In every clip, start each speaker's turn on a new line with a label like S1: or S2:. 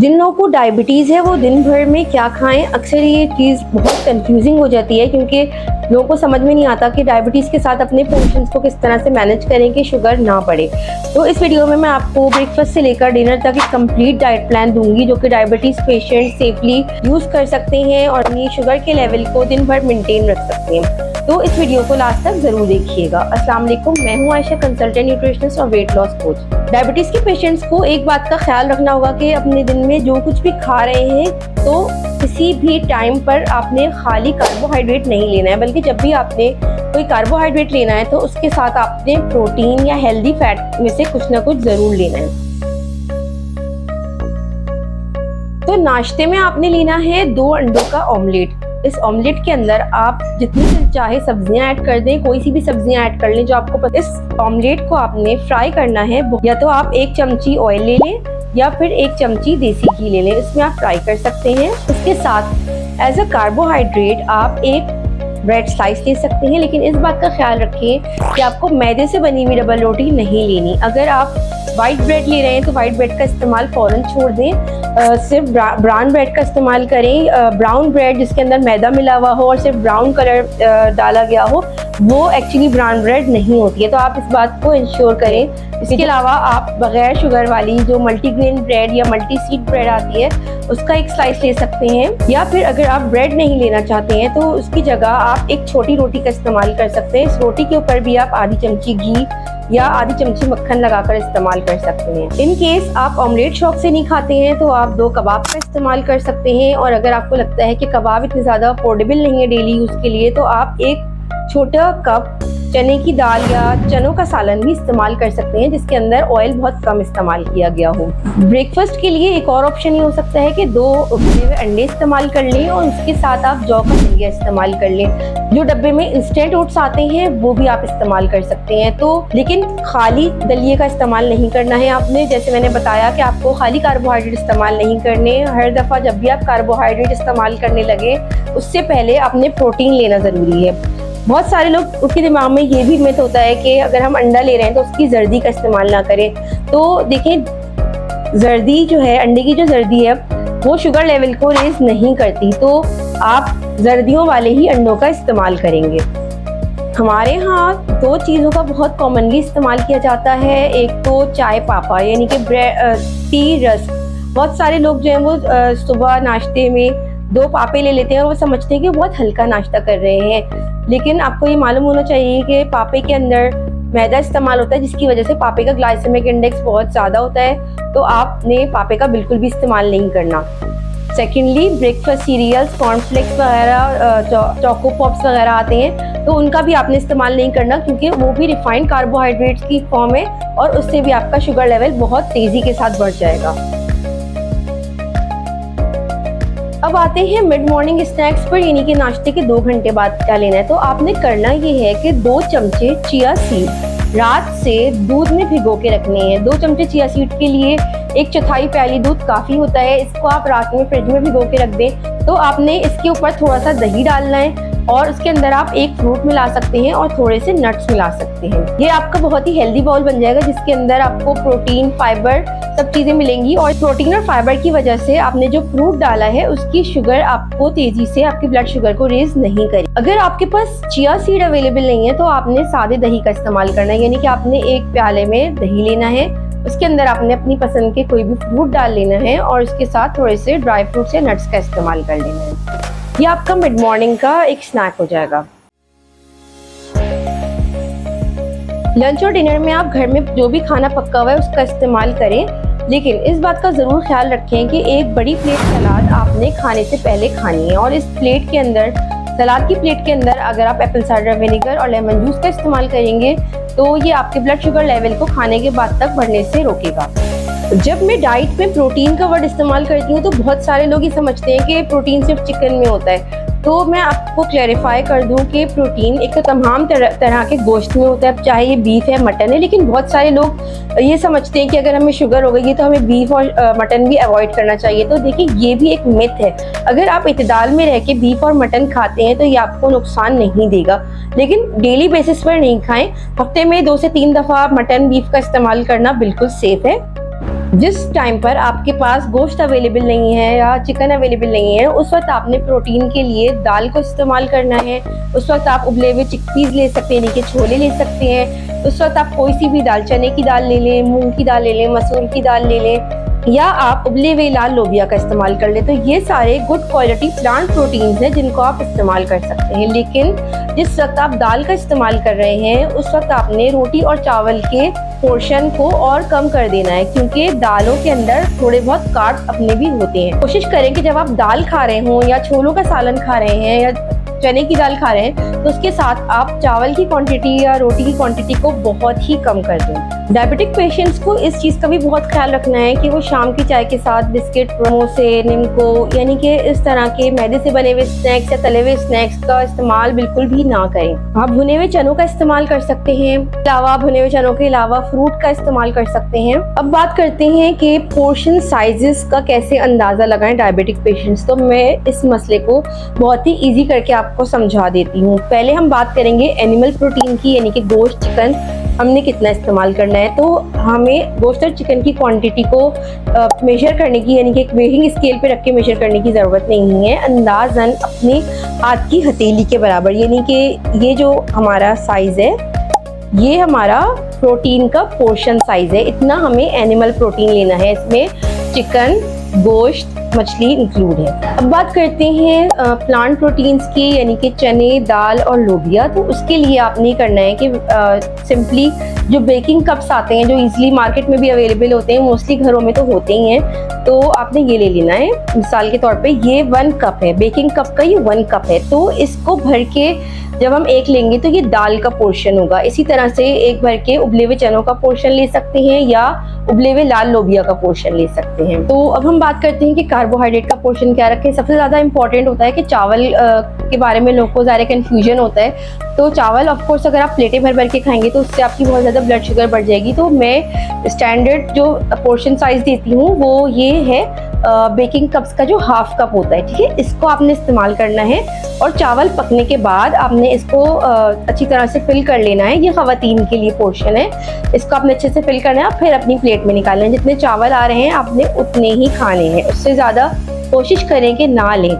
S1: जिन लोगों को डायबिटीज़ है वो दिन भर में क्या खाएं, अक्सर ये चीज़ बहुत कंफ्यूजिंग हो जाती है क्योंकि लोगों को समझ में नहीं आता कि डायबिटीज़ के साथ अपने पोर्शंस को किस तरह से मैनेज करें कि शुगर ना बढ़े। तो इस वीडियो में मैं आपको ब्रेकफास्ट से लेकर डिनर तक एक कंप्लीट डाइट प्लान दूंगी जो कि डायबिटीज़ पेशेंट सेफली यूज़ कर सकते हैं और अपनी शुगर के लेवल को दिन भर मेंटेन रख सकते हैं। तो इस वीडियो को लास्ट तक जरूर देखिएगा। अस्सलाम वालेकुम, मैं हूँ आयशा, कंसल्टेंट न्यूट्रिशनिस्ट और वेट लॉस कोच। डायबिटीज के पेशेंट्स को एक बात का ख्याल रखना होगा कि अपने दिन में जो कुछ भी खा रहे हैं तो किसी भी टाइम पर आपने खाली कार्बोहाइड्रेट नहीं लेना है, बल्कि जब भी आपने कोई कार्बोहाइड्रेट लेना है तो उसके साथ आपने प्रोटीन या हेल्दी फैट में से कुछ ना कुछ जरूर लेना है। तो नाश्ते में आपने लेना है 2 अंडों का ऑमलेट। इस ऑमलेट के अंदर आप जितनी चाहे सब्जियां ऐड कर दें, कोई सी भी सब्जियां ऐड कर लें जो आपको पसंद। इस ऑमलेट को आपने फ्राई करना है, या तो आप 1 चमची ऑयल ले लें या फिर 1 चमची देसी घी ले लें, इसमें आप फ्राई कर सकते हैं। उसके साथ एज अ कार्बोहाइड्रेट आप एक ब्रेड स्लाइस ले सकते हैं, लेकिन इस बात का ख्याल रखें कि आपको मैदे से बनी हुई डबल रोटी नहीं लेनी। अगर आप वाइट ब्रेड ले रहे हैं तो वाइट ब्रेड का इस्तेमाल फ़ौरन छोड़ दें, सिर्फ ब्राउन ब्रेड का इस्तेमाल करें। ब्राउन ब्रेड जिसके अंदर मैदा मिला हुआ हो और सिर्फ ब्राउन कलर डाला गया हो, वो एक्चुअली ब्राउन ब्रेड नहीं होती है, तो आप इस बात को इंश्योर करें। इसके अलावा आप बगैर शुगर वाली जो मल्टीग्रेन ब्रेड या मल्टी सीड ब्रेड आती है उसका एक स्लाइस ले सकते हैं, या फिर अगर आप ब्रेड नहीं लेना चाहते हैं तो उसकी जगह आप एक छोटी रोटी का इस्तेमाल कर सकते हैं। इस रोटी के ऊपर भी आप आधी चमची घी या आधी चमची मक्खन लगाकर इस्तेमाल कर सकते हैं। इन केस आप ऑमलेट शौक से नहीं खाते हैं तो आप 2 कबाब का इस्तेमाल कर सकते हैं, और अगर आपको लगता है कि कबाब इतने ज़्यादा अफोर्डेबल नहीं है डेली यूज़ के लिए तो आप एक छोटा कप चने की दाल या चनों का सालन भी इस्तेमाल कर सकते हैं जिसके अंदर ऑयल बहुत कम इस्तेमाल किया गया हो। ब्रेकफास्ट के लिए एक और ऑप्शन ये हो सकता है कि 2 उबले हुए अंडे इस्तेमाल कर लें और उसके साथ आप जौ का दलिया इस्तेमाल कर लें। जो डब्बे में इंस्टेंट ओट्स आते हैं वो भी आप इस्तेमाल कर सकते हैं। तो लेकिन खाली दलिए का इस्तेमाल नहीं करना है आपने, जैसे मैंने बताया कि आपको खाली कार्बोहाइड्रेट इस्तेमाल नहीं करने। हर दफ़ा जब भी आप कार्बोहाइड्रेट इस्तेमाल करने लगे उससे पहले आपने प्रोटीन लेना ज़रूरी है। बहुत सारे लोग उनके दिमाग में ये भी मिथ होता है कि अगर हम अंडा ले रहे हैं तो उसकी जर्दी का इस्तेमाल ना करें। तो देखें, जर्दी जो है, अंडे की जो जर्दी है वो शुगर लेवल को रेज नहीं करती, तो आप जर्दियों वाले ही अंडों का इस्तेमाल करेंगे। हमारे यहाँ 2 चीज़ों का बहुत कॉमनली इस्तेमाल किया जाता है। एक तो चाय पापा यानी कि टी रस्क। बहुत सारे लोग जो हैं वो सुबह नाश्ते में 2 पापे ले लेते हैं और वो समझते हैं कि बहुत हल्का नाश्ता कर रहे हैं, लेकिन आपको ये मालूम होना चाहिए कि पापे के अंदर मैदा इस्तेमाल होता है जिसकी वजह से पापे का ग्लाइसेमिक इंडेक्स बहुत ज़्यादा होता है, तो आपने पापे का बिल्कुल भी इस्तेमाल नहीं करना। सेकेंडली, ब्रेकफास्ट सीरियल्स, कॉर्नफ्लेक्स वगैरह, चोको पॉप्स वगैरह आते हैं तो उनका भी आपने इस्तेमाल नहीं करना क्योंकि वो भी रिफाइंड कार्बोहाइड्रेट्स की फॉर्म है और उससे भी आपका शुगर लेवल बहुत तेज़ी के साथ बढ़ जाएगा। अब आते हैं मिड मॉर्निंग स्नैक्स पर, यानी कि नाश्ते के 2 घंटे बाद क्या लेना है। तो आपने करना ये है कि 2 चमचे चिया सीड रात से दूध में भिगो के रखने हैं। 2 चमचे चिया सीड के लिए 1/4 प्याली दूध काफ़ी होता है। इसको आप रात में फ्रिज में भिगो के रख दें। तो आपने इसके ऊपर थोड़ा सा दही डालना है और उसके अंदर आप एक फ्रूट मिला सकते हैं और थोड़े से नट्स मिला सकते हैं। ये आपका बहुत ही हेल्दी बाउल बन जाएगा जिसके अंदर आपको प्रोटीन, फाइबर सब चीज़ें मिलेंगी, और प्रोटीन और फाइबर की वजह से आपने जो फ्रूट डाला है उसकी शुगर आपको तेजी से आपकी ब्लड शुगर को रेज नहीं करेगी। अगर आपके पास चिया सीड अवेलेबल नहीं है तो आपने सादे दही का इस्तेमाल करना है, यानी कि आपने 1 प्याले में दही लेना है, उसके अंदर आपने अपनी पसंद के कोई भी फ्रूट डाल लेना है और उसके साथ थोड़े से ड्राई फ्रूट्स या नट्स का इस्तेमाल कर लेना है। ये आपका मिड मॉर्निंग का एक स्नैक हो जाएगा। लंच और डिनर में आप घर में जो भी खाना पका हुआ है उसका इस्तेमाल करें, लेकिन इस बात का ज़रूर ख्याल रखें कि एक बड़ी प्लेट सलाद आपने खाने से पहले खानी है, और इस प्लेट के अंदर, सलाद की प्लेट के अंदर अगर आप एप्पल साइडर विनेगर और लेमन जूस का इस्तेमाल करेंगे तो ये आपके ब्लड शुगर लेवल को खाने के बाद तक बढ़ने से रोकेगा। जब मैं डाइट में प्रोटीन का वर्ड इस्तेमाल करती हूँ तो बहुत सारे लोग ये समझते हैं कि प्रोटीन सिर्फ चिकन में होता है, तो मैं आपको क्लैरिफाई कर दूं कि प्रोटीन एक तो तमाम तरह के गोश्त में होता है, चाहे ये बीफ है, मटन है। लेकिन बहुत सारे लोग ये समझते हैं कि अगर हमें शुगर हो गई तो हमें बीफ और मटन भी अवॉइड करना चाहिए। तो देखिए, ये भी एक मिथ है। अगर आप इत्तेदाल में रह के बीफ और मटन खाते हैं तो ये आपको नुकसान नहीं देगा, लेकिन डेली बेसिस पर नहीं खाएं। हफ्ते में 2 से 3 दफ़ा मटन बीफ का इस्तेमाल करना बिल्कुल सेफ है। जिस टाइम पर आपके पास गोश्त अवेलेबल नहीं है या चिकन अवेलेबल नहीं है, उस वक्त आपने प्रोटीन के लिए दाल को इस्तेमाल करना है। उस वक्त आप उबले हुए चिकपीस ले सकते हैं, यानी कि छोले ले सकते हैं। उस वक्त आप कोई सी भी दाल, चने की दाल ले लें, मूंग की दाल ले लें, मसूर की दाल ले लें, या आप उबले हुए लाल लोबिया का इस्तेमाल कर लें। तो ये सारे गुड क्वालिटी प्लांट प्रोटीन्स हैं जिनको आप इस्तेमाल कर सकते हैं। लेकिन जिस वक्त आप दाल का इस्तेमाल कर रहे हैं, उस वक्त आपने रोटी और चावल के पोर्शन को और कम कर देना है, क्योंकि दालों के अंदर थोड़े बहुत कार्ब्स अपने भी होते हैं। कोशिश करें कि जब आप दाल खा रहे हों या छोलों का सालन खा रहे हैं या चने की दाल खा रहे हैं, तो उसके साथ आप चावल की क्वांटिटी या रोटी की क्वांटिटी को बहुत ही कम कर दें। डायबिटिक पेशेंट्स को इस चीज़ का भी बहुत ख्याल रखना है कि वो शाम की चाय के साथ बिस्किट, समोसे, निम्को, यानी कि इस तरह के मैदे से बने हुए स्नैक्स या तले हुए स्नैक्स का इस्तेमाल बिल्कुल भी ना करें। आप भुने हुए चनों का इस्तेमाल कर सकते हैं। अलावा भुने हुए चनों के अलावा फ्रूट का इस्तेमाल कर सकते हैं। अब बात करते हैं कि पोर्शन साइजेस का कैसे अंदाज़ा लगाएं डायबिटिक पेशेंट्स। तो मैं इस मसले को बहुत ही ईजी करके आपको समझा देती हूँ। पहले हम बात करेंगे एनिमल प्रोटीन की, यानी कि गोश्त, चिकन हमने कितना इस्तेमाल करना है। तो हमें गोश्त और चिकन की क्वांटिटी को मेजर करने की, यानी कि एक वेइंग स्केल पे रख के मेजर करने की ज़रूरत नहीं है। अंदाज़न अपने हाथ की हथेली के बराबर, यानी कि ये जो हमारा साइज़ है, ये हमारा प्रोटीन का पोर्शन साइज़ है। इतना हमें एनिमल प्रोटीन लेना है। इसमें चिकन, गोश्त, मछली इंक्लूड है। अब बात करते हैं प्लांट प्रोटीन्स की, यानी कि चने, दाल और लोबिया। तो उसके लिए आपने करना है कि सिंपली जो बेकिंग कप्स आते हैं, जो इजीली मार्केट में भी अवेलेबल होते हैं, मोस्टली घरों में तो होते ही हैं, तो आपने ये ले लेना है। मिसाल के तौर पे ये 1 कप है, बेकिंग कप का ये 1 कप है। तो इसको भर के जब हम एक लेंगे तो ये दाल का पोर्शन होगा। इसी तरह से एक भर के उबले हुए चनों का पोर्शन ले सकते हैं या उबले हुए लाल लोबिया का पोर्शन ले सकते हैं। तो अब हम बात करते हैं कि कार्बोहाइड्रेट का पोर्शन क्या रखें। सबसे ज़्यादा इंपॉर्टेंट होता है कि चावल के बारे में लोग को ज़्यादा कन्फ्यूजन होता है। तो चावल ऑफ कोर्स अगर आप प्लेटें भर भर के खाएंगे तो उससे आपकी बहुत ज़्यादा ब्लड शुगर बढ़ जाएगी। तो मैं स्टैंडर्ड जो पोर्शन साइज़ देती हूँ वो ये है बेकिंग कप्स का जो 1/2 कप होता है, ठीक है। इसको आपने इस्तेमाल करना है और चावल पकने के बाद आपने इसको अच्छी तरह से फिल कर लेना है। ये ख़वातीन के लिए पोर्शन है, इसको आपने अच्छे से फिल करना है, फिर अपनी प्लेट में निकालना है। जितने चावल आ रहे हैं आपने उतने ही खाने हैं, उससे ज़्यादा कोशिश करें कि ना लें।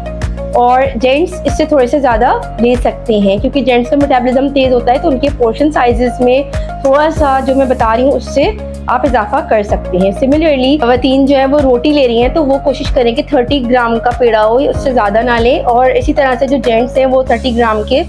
S1: और जेंट्स इससे थोड़े से ज़्यादा ले सकते हैं, क्योंकि जेंट्स का मेटाबॉलिज्म तेज़ होता है, तो उनके पोर्शन साइजेस में थोड़ा सा जो मैं बता रही हूँ उससे आप इजाफा कर सकते हैं। सिमिलरली खवातीन जो है वो रोटी ले रही हैं तो वो कोशिश करें कि 30 ग्राम का पेड़ा हो, उससे ज़्यादा ना लें। और इसी तरह से जो जेंट्स हैं वो 30 ग्राम के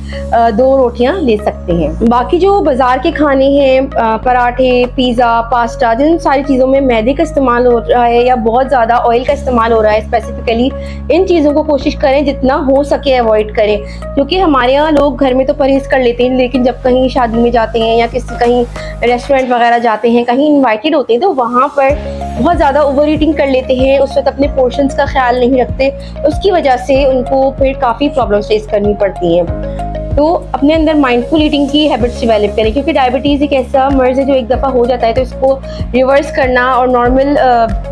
S1: 2 रोटियां ले सकते हैं। बाकी जो बाज़ार के खाने हैं, पराठे, पिज़्ज़ा, पास्ता, जिन सारी चीज़ों में मैदे का इस्तेमाल हो रहा है या बहुत ज़्यादा ऑयल का इस्तेमाल हो रहा है स्पेसिफिकली, इन चीज़ों को कोशिश करें जितना हो सके अवॉइड करें। क्योंकि हमारे यहाँ लोग घर में तो परहेज़ कर लेते हैं, लेकिन जब कहीं शादी में जाते हैं या कहीं रेस्टोरेंट वगैरह जाते हैं, कहीं इन्वाइटेड होते हैं, तो वहाँ पर बहुत ज़्यादा ओवर ईटिंग कर लेते हैं। उस वक्त अपने पोर्शंस का ख्याल नहीं रखते, उसकी वजह से उनको फिर काफ़ी प्रॉब्लम्स फेस करनी पड़ती हैं। तो अपने अंदर माइंडफुल ईटिंग की हैबिट्स डेवलप करें, क्योंकि डायबिटीज़ एक ऐसा मर्ज है जो एक दफ़ा हो जाता है तो इसको रिवर्स करना और नॉर्मल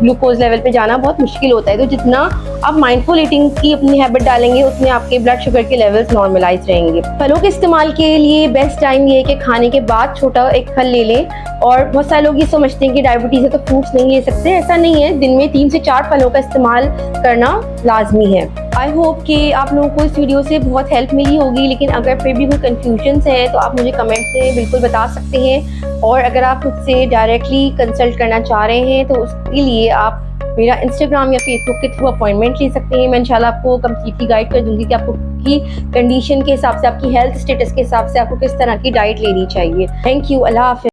S1: ग्लूकोज लेवल पे जाना बहुत मुश्किल होता है। तो जितना आप माइंडफुल ईटिंग की अपनी हैबिट डालेंगे उतने आपके ब्लड शुगर के लेवल्स नॉर्मलाइज रहेंगे। फलों के इस्तेमाल के लिए बेस्ट टाइम ये है कि खाने के बाद छोटा एक फल ले लें। और बहुत सारे लोग ये समझते हैं कि डायबिटीज़ है तो फ्रूट्स नहीं ले सकते, ऐसा नहीं है। दिन में 3 से 4 फलों का इस्तेमाल करना लाजमी है। आई होप कि आप लोगों को इस वीडियो से बहुत हेल्प मिली होगी, लेकिन अगर फिर भी कोई कन्फ्यूजन्स है तो आप मुझे कमेंट से बिल्कुल बता सकते हैं। और अगर आप मुझसे डायरेक्टली कंसल्ट करना चाह रहे हैं तो उसके लिए आप मेरा इंस्टाग्राम या फेसबुक के थ्रू अपॉइंटमेंट ले सकते हैं। मैं इंशाल्लाह आपको कम्प्लीटली गाइड कर दूंगी कि आपको की कंडीशन के हिसाब से, आपकी हेल्थ स्टेटस के हिसाब से आपको किस तरह की डाइट लेनी चाहिए। Thank you. अल्लाह हाफ़िज़।